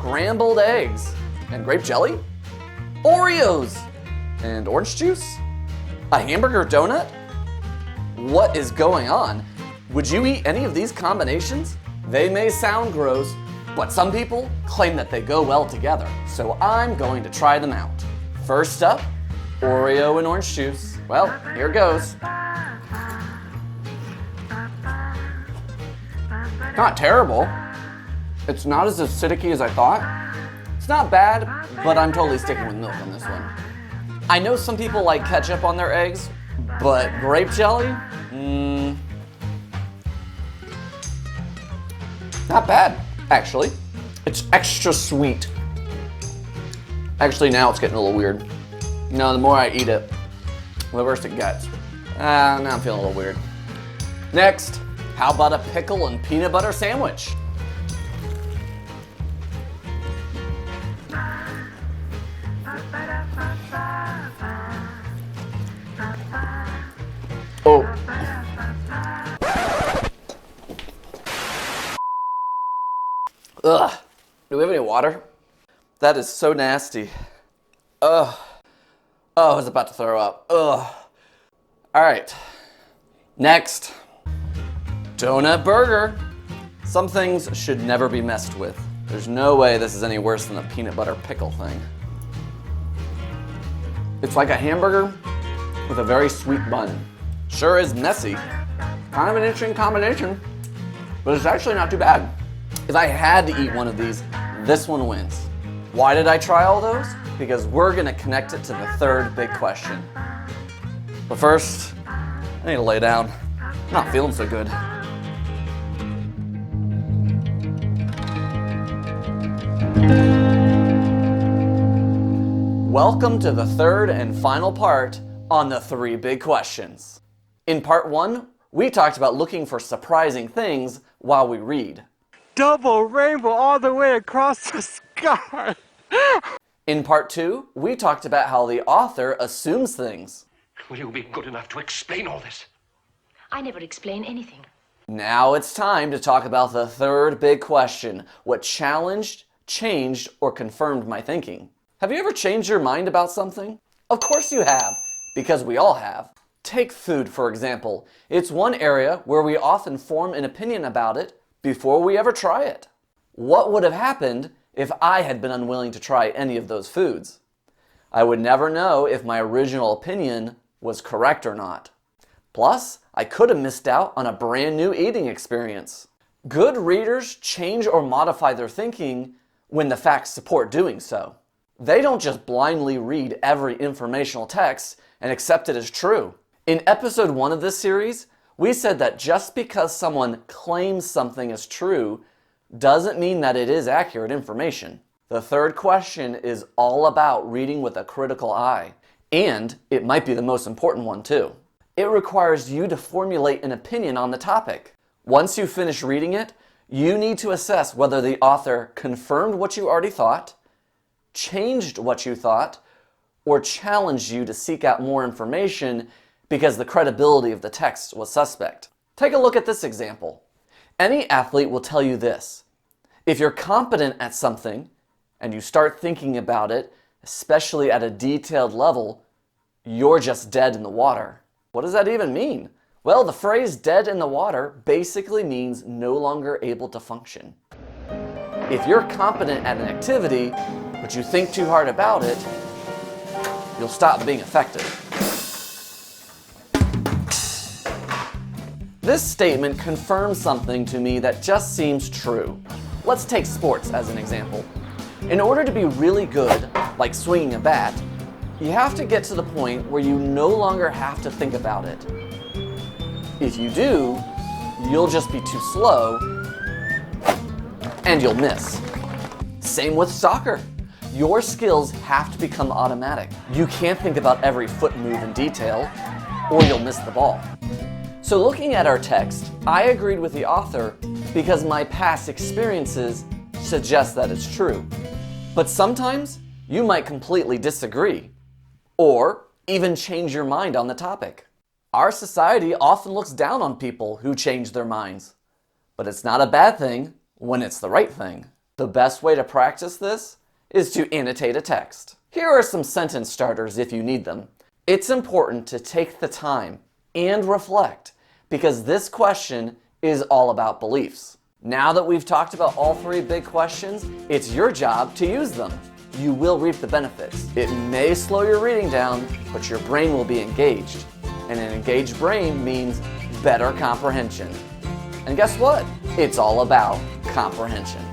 scrambled eggs and grape jelly? Oreos and orange juice? A hamburger donut? What is going on? Would you eat any of these combinations? They may sound gross, but some people claim that they go well together, so I'm going to try them out. First up, Oreo and orange juice. Well, here goes. Not terrible. It's not as acidic as I thought. It's not bad, but I'm totally sticking with milk on this one. I know some people like ketchup on their eggs, but grape jelly? Not bad, actually. It's extra sweet. Actually, now it's getting a little weird. No, the more I eat it, the worse it gets. Now I'm feeling a little weird. Next, how about a pickle and peanut butter sandwich? Oh. Ugh. Do we have any water? That is so nasty. Ugh. Oh, I was about to throw up. Ugh. All right. Next. Donut burger. Some things should never be messed with. There's no way this is any worse than the peanut butter pickle thing. It's like a hamburger with a very sweet bun. Sure is messy. Kind of an interesting combination, but it's actually not too bad. If I had to eat one of these, this one wins. Why did I try all those? Because we're gonna connect it to the third big question. But first, I need to lay down. I'm not feeling so good. Welcome to the third and final part on the three big questions. In part one, we talked about looking for surprising things while we read. Double rainbow all the way across the sky. In part two, we talked about how the author assumes things. Will you be good enough to explain all this? I never explain anything. Now it's time to talk about the third big question, what challenged, changed, or confirmed my thinking. Have you ever changed your mind about something? Of course you have, because we all have. Take food, for example. It's one area where we often form an opinion about it before we ever try it. What would have happened if I had been unwilling to try any of those foods? I would never know if my original opinion was correct or not. Plus, I could have missed out on a brand new eating experience. Good readers change or modify their thinking when the facts support doing so. They don't just blindly read every informational text and accept it as true. In episode 1 of this series, we said that just because someone claims something is true doesn't mean that it is accurate information. The third question is all about reading with a critical eye, and it might be the most important one too. It requires you to formulate an opinion on the topic. Once you finish reading it, you need to assess whether the author confirmed what you already thought, changed what you thought, or challenged you to seek out more information because the credibility of the text was suspect. Take a look at this example. Any athlete will tell you this: if you're competent at something and you start thinking about it, especially at a detailed level, you're just dead in the water. What does that even mean? Well, the phrase dead in the water basically means no longer able to function. If you're competent at an activity, but you think too hard about it, you'll stop being effective. This statement confirms something to me that just seems true. Let's take sports as an example. In order to be really good, like swinging a bat, you have to get to the point where you no longer have to think about it. If you do, you'll just be too slow and you'll miss. Same with soccer. Your skills have to become automatic. You can't think about every foot move in detail or you'll miss the ball. So looking at our text, I agreed with the author because my past experiences suggest that it's true. But sometimes you might completely disagree or even change your mind on the topic. Our society often looks down on people who change their minds, but it's not a bad thing when it's the right thing. The best way to practice this is to annotate a text. Here are some sentence starters if you need them. It's important to take the time and reflect because this question is all about beliefs. Now that we've talked about all three big questions, it's your job to use them. You will reap the benefits. It may slow your reading down, but your brain will be engaged. And an engaged brain means better comprehension. And guess what? It's all about comprehension.